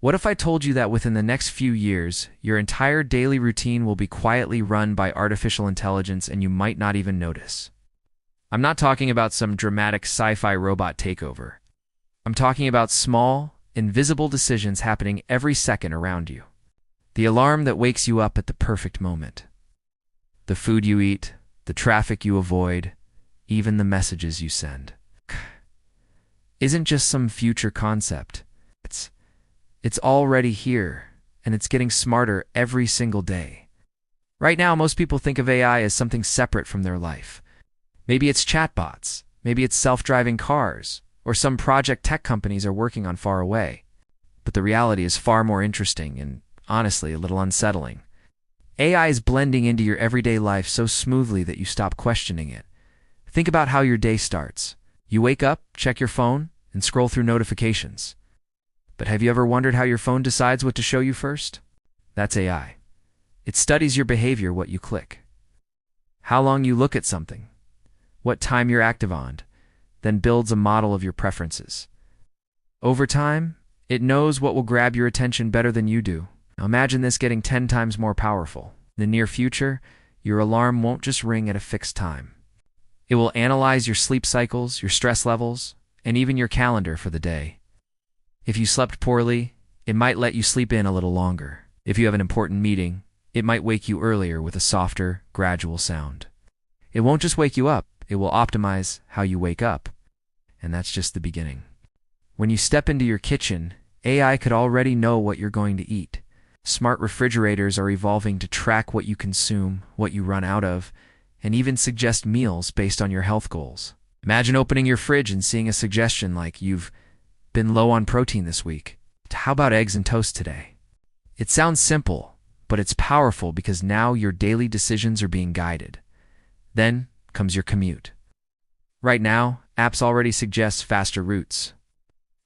What if I told you that within the next few years, your entire daily routine will be quietly run by artificial intelligence and you might not even notice? I'm not talking about some dramatic sci-fi robot takeover. I'm talking about small, invisible decisions happening every second around you. The alarm that wakes you up at the perfect moment. The food you eat, the traffic you avoid, even the messages you send. Isn't just some future concept. It's already here, and it's getting smarter every single day. Right now, most people think of AI as something separate from their life. Maybe it's chatbots, maybe it's self-driving cars, or some project tech companies are working on far away. But the reality is far more interesting and, honestly, a little unsettling. AI is blending into your everyday life so smoothly that you stop questioning it. Think about how your day starts. You wake up, check your phone, and scroll through notifications. But have you ever wondered how your phone decides what to show you first? That's AI. It studies your behavior, what you click, how long you look at something, what time you're active on, then builds a model of your preferences. Over time, it knows what will grab your attention better than you do. Now imagine this getting 10 times more powerful. In the near future, your alarm won't just ring at a fixed time. It will analyze your sleep cycles, your stress levels, and even your calendar for the day. If you slept poorly, it might let you sleep in a little longer. If you have an important meeting, it might wake you earlier with a softer, gradual sound. It won't just wake you up, it will optimize how you wake up. And that's just the beginning. When you step into your kitchen, AI could already know what you're going to eat. Smart refrigerators are evolving to track what you consume, what you run out of, and even suggest meals based on your health goals. Imagine opening your fridge and seeing a suggestion like you've been low on protein this week. How about eggs and toast today? It sounds simple, but it's powerful because now your daily decisions are being guided. Then comes your commute. Right now, apps already suggest faster routes.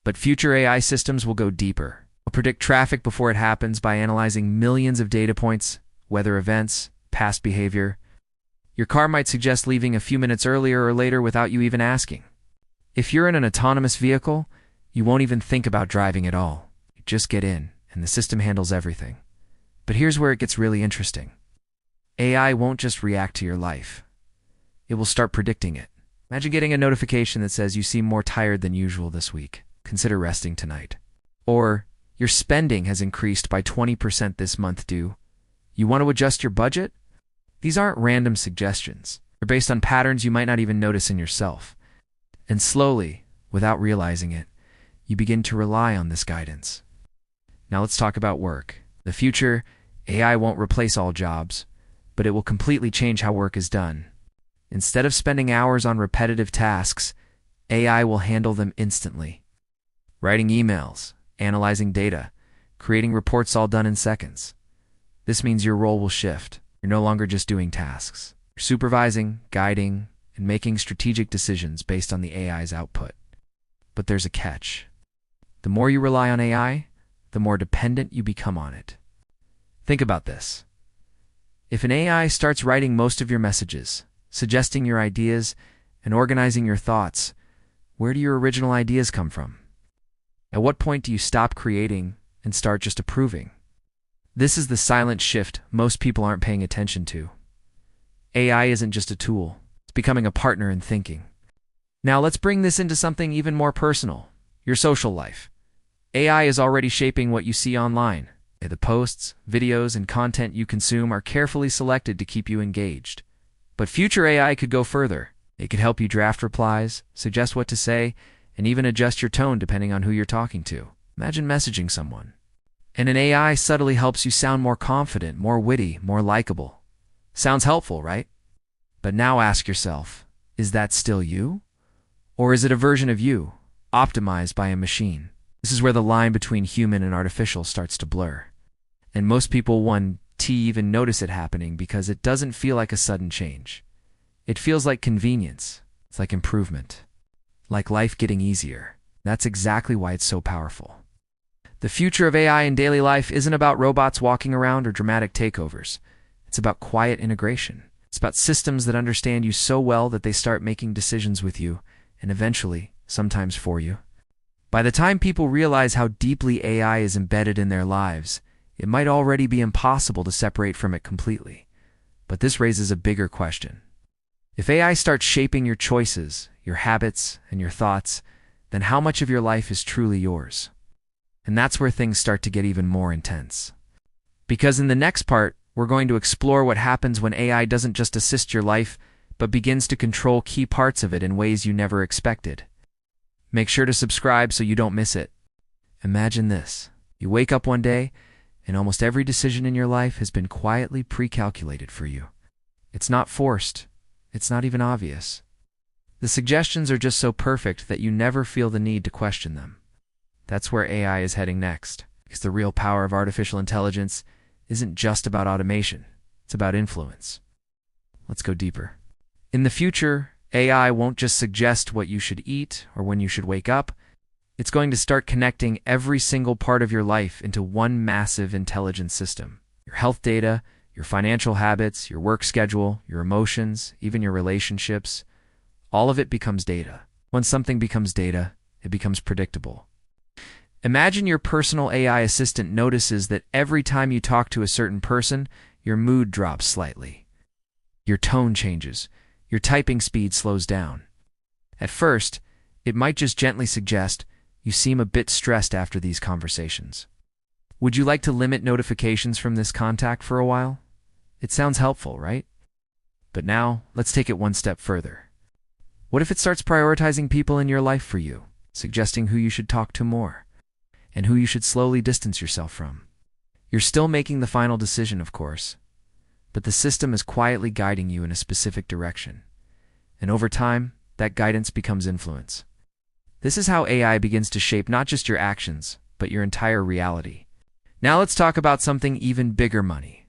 But future AI systems will go deeper. They'll predict traffic before it happens by analyzing millions of data points, weather events, past behavior. Your car might suggest leaving a few minutes earlier or later without you even asking. If you're in an autonomous vehicle, you won't even think about driving at all. You just get in, and the system handles everything. But here's where it gets really interesting. AI won't just react to your life. It will start predicting it. Imagine getting a notification that says you seem more tired than usual this week. Consider resting tonight. Or, your spending has increased by 20% this month due. You want to adjust your budget? These aren't random suggestions. They're based on patterns you might not even notice in yourself. And slowly, without realizing it, you begin to rely on this guidance. Now let's talk about work. In the future, AI won't replace all jobs, but it will completely change how work is done. Instead of spending hours on repetitive tasks, AI will handle them instantly. Writing emails, analyzing data, creating reports all done in seconds. This means your role will shift. You're no longer just doing tasks. You're supervising, guiding, and making strategic decisions based on the AI's output. But there's a catch. The more you rely on AI, the more dependent you become on it. Think about this. If an AI starts writing most of your messages, suggesting your ideas, and organizing your thoughts, where do your original ideas come from? At what point do you stop creating and start just approving? This is the silent shift most people aren't paying attention to. AI isn't just a tool. It's becoming a partner in thinking. Now let's bring this into something even more personal, your social life. AI is already shaping what you see online. The posts, videos, and content you consume are carefully selected to keep you engaged. But future AI could go further. It could help you draft replies, suggest what to say, and even adjust your tone depending on who you're talking to. Imagine messaging someone, and an AI subtly helps you sound more confident, more witty, more likable. Sounds helpful, right? But now ask yourself, is that still you? Or is it a version of you, optimized by a machine? This is where the line between human and artificial starts to blur. And most people won't even notice it happening because it doesn't feel like a sudden change. It feels like convenience. It's like improvement. Like life getting easier. That's exactly why it's so powerful. The future of AI in daily life isn't about robots walking around or dramatic takeovers. It's about quiet integration. It's about systems that understand you so well that they start making decisions with you, and eventually, sometimes for you. By the time people realize how deeply AI is embedded in their lives, it might already be impossible to separate from it completely. But this raises a bigger question. If AI starts shaping your choices, your habits, and your thoughts, then how much of your life is truly yours? And that's where things start to get even more intense. Because in the next part, we're going to explore what happens when AI doesn't just assist your life, but begins to control key parts of it in ways you never expected. Make sure to subscribe so you don't miss it. Imagine this. You wake up one day, and almost every decision in your life has been quietly pre-calculated for you. It's not forced. It's not even obvious. The suggestions are just so perfect that you never feel the need to question them. That's where AI is heading next, because the real power of artificial intelligence isn't just about automation. It's about influence. Let's go deeper. In the future, AI won't just suggest what you should eat or when you should wake up. It's going to start connecting every single part of your life into one massive intelligence system. Your health data, your financial habits, your work schedule, your emotions, even your relationships. All of it becomes data. When something becomes data, it becomes predictable. Imagine your personal AI assistant notices that every time you talk to a certain person, your mood drops slightly. Your tone changes. Your typing speed slows down. At first, it might just gently suggest, you seem a bit stressed after these conversations. Would you like to limit notifications from this contact for a while? It sounds helpful, right? But now, let's take it one step further. What if it starts prioritizing people in your life for you, suggesting who you should talk to more, and who you should slowly distance yourself from? You're still making the final decision, of course, but the system is quietly guiding you in a specific direction. And over time, that guidance becomes influence. This is how AI begins to shape not just your actions, but your entire reality. Now let's talk about something even bigger: money.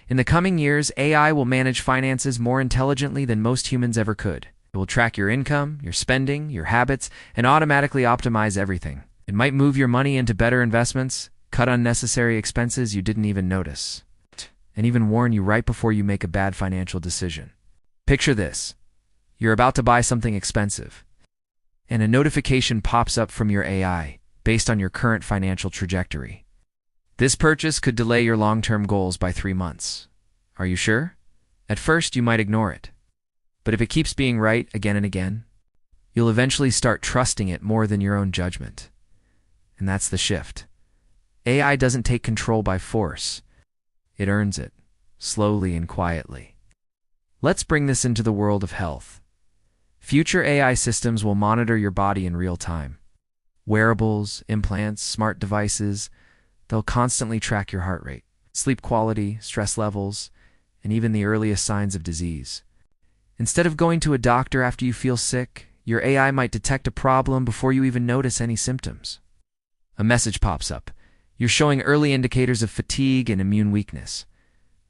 In the coming years, AI will manage finances more intelligently than most humans ever could. It will track your income, your spending, your habits, and automatically optimize everything. It might move your money into better investments, cut unnecessary expenses you didn't even notice, and even warn you right before you make a bad financial decision. Picture this. You're about to buy something expensive, and a notification pops up from your AI based on your current financial trajectory. This purchase could delay your long-term goals by 3 months. Are you sure? At first, you might ignore it. But if it keeps being right again and again, you'll eventually start trusting it more than your own judgment. And that's the shift. AI doesn't take control by force. It earns it, slowly and quietly. Let's bring this into the world of health. Future AI systems will monitor your body in real time. Wearables, implants, smart devices, they'll constantly track your heart rate, sleep quality, stress levels, and even the earliest signs of disease. Instead of going to a doctor after you feel sick, your AI might detect a problem before you even notice any symptoms. A message pops up. You're showing early indicators of fatigue and immune weakness.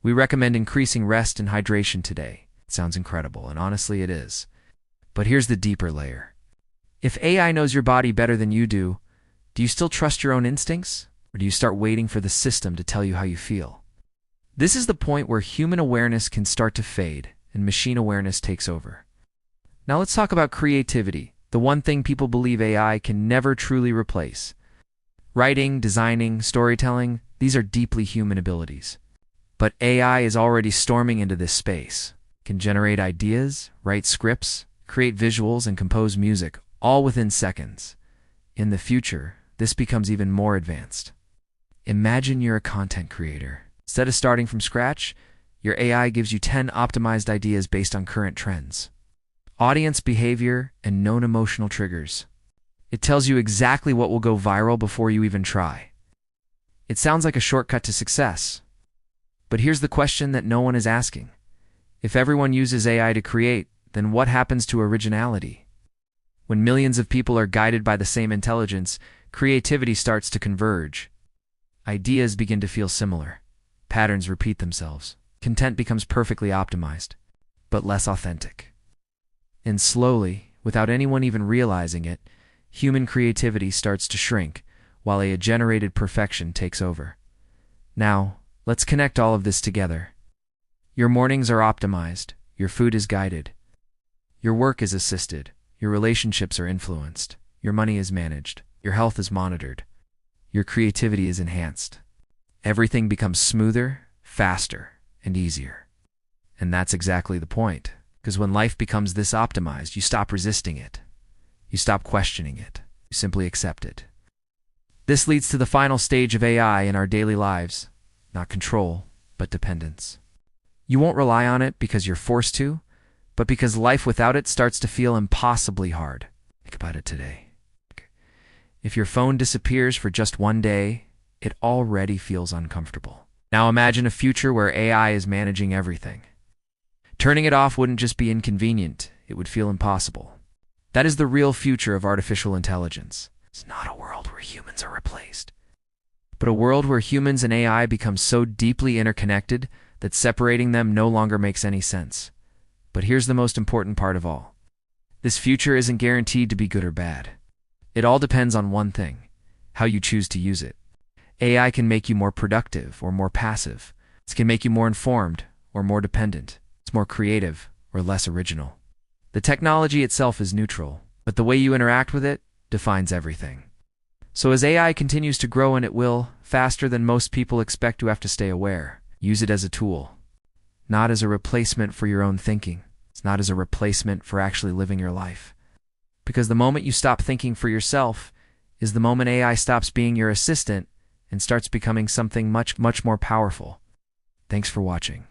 We recommend increasing rest and hydration today. It sounds incredible, and honestly it is. But here's the deeper layer. If AI knows your body better than you do you still trust your own instincts? Or do you start waiting for the system to tell you how you feel? This is the point where human awareness can start to fade and machine awareness takes over. Now let's talk about creativity, the one thing people believe AI can never truly replace. Writing, designing, storytelling, these are deeply human abilities. But AI is already storming into this space. It can generate ideas, write scripts, create visuals, and compose music, all within seconds. In the future, this becomes even more advanced. Imagine you're a content creator. Instead of starting from scratch, your AI gives you 10 optimized ideas based on current trends, audience behavior, and known emotional triggers. It tells you exactly what will go viral before you even try. It sounds like a shortcut to success. But here's the question that no one is asking. If everyone uses AI to create, then what happens to originality? When millions of people are guided by the same intelligence, creativity starts to converge. Ideas begin to feel similar. Patterns repeat themselves. Content becomes perfectly optimized, but less authentic. And slowly, without anyone even realizing it, human creativity starts to shrink, while AI-generated perfection takes over. Now, let's connect all of this together. Your mornings are optimized, your food is guided, your work is assisted, your relationships are influenced, your money is managed. Your health is monitored. Your creativity is enhanced. Everything becomes smoother, faster, and easier. And that's exactly the point. Because when life becomes this optimized, you stop resisting it. You stop questioning it. You simply accept it. This leads to the final stage of AI in our daily lives. Not control, but dependence. You won't rely on it because you're forced to, but because life without it starts to feel impossibly hard. Think about it today. If your phone disappears for just one day, it already feels uncomfortable. Now imagine a future where AI is managing everything. Turning it off wouldn't just be inconvenient, it would feel impossible. That is the real future of artificial intelligence. It's not a world where humans are replaced, but a world where humans and AI become so deeply interconnected that separating them no longer makes any sense. But here's the most important part of all. This future isn't guaranteed to be good or bad. It all depends on one thing: how you choose to use it. AI can make you more productive or more passive. It can make you more informed or more dependent. It's more creative or less original. The technology itself is neutral, but the way you interact with it defines everything. So as AI continues to grow, and it will, faster than most people expect, you have to stay aware. Use it as a tool, not as a replacement for your own thinking. It's not as a replacement for actually living your life. Because the moment you stop thinking for yourself is the moment AI stops being your assistant and starts becoming something much, much more powerful. Thanks for watching.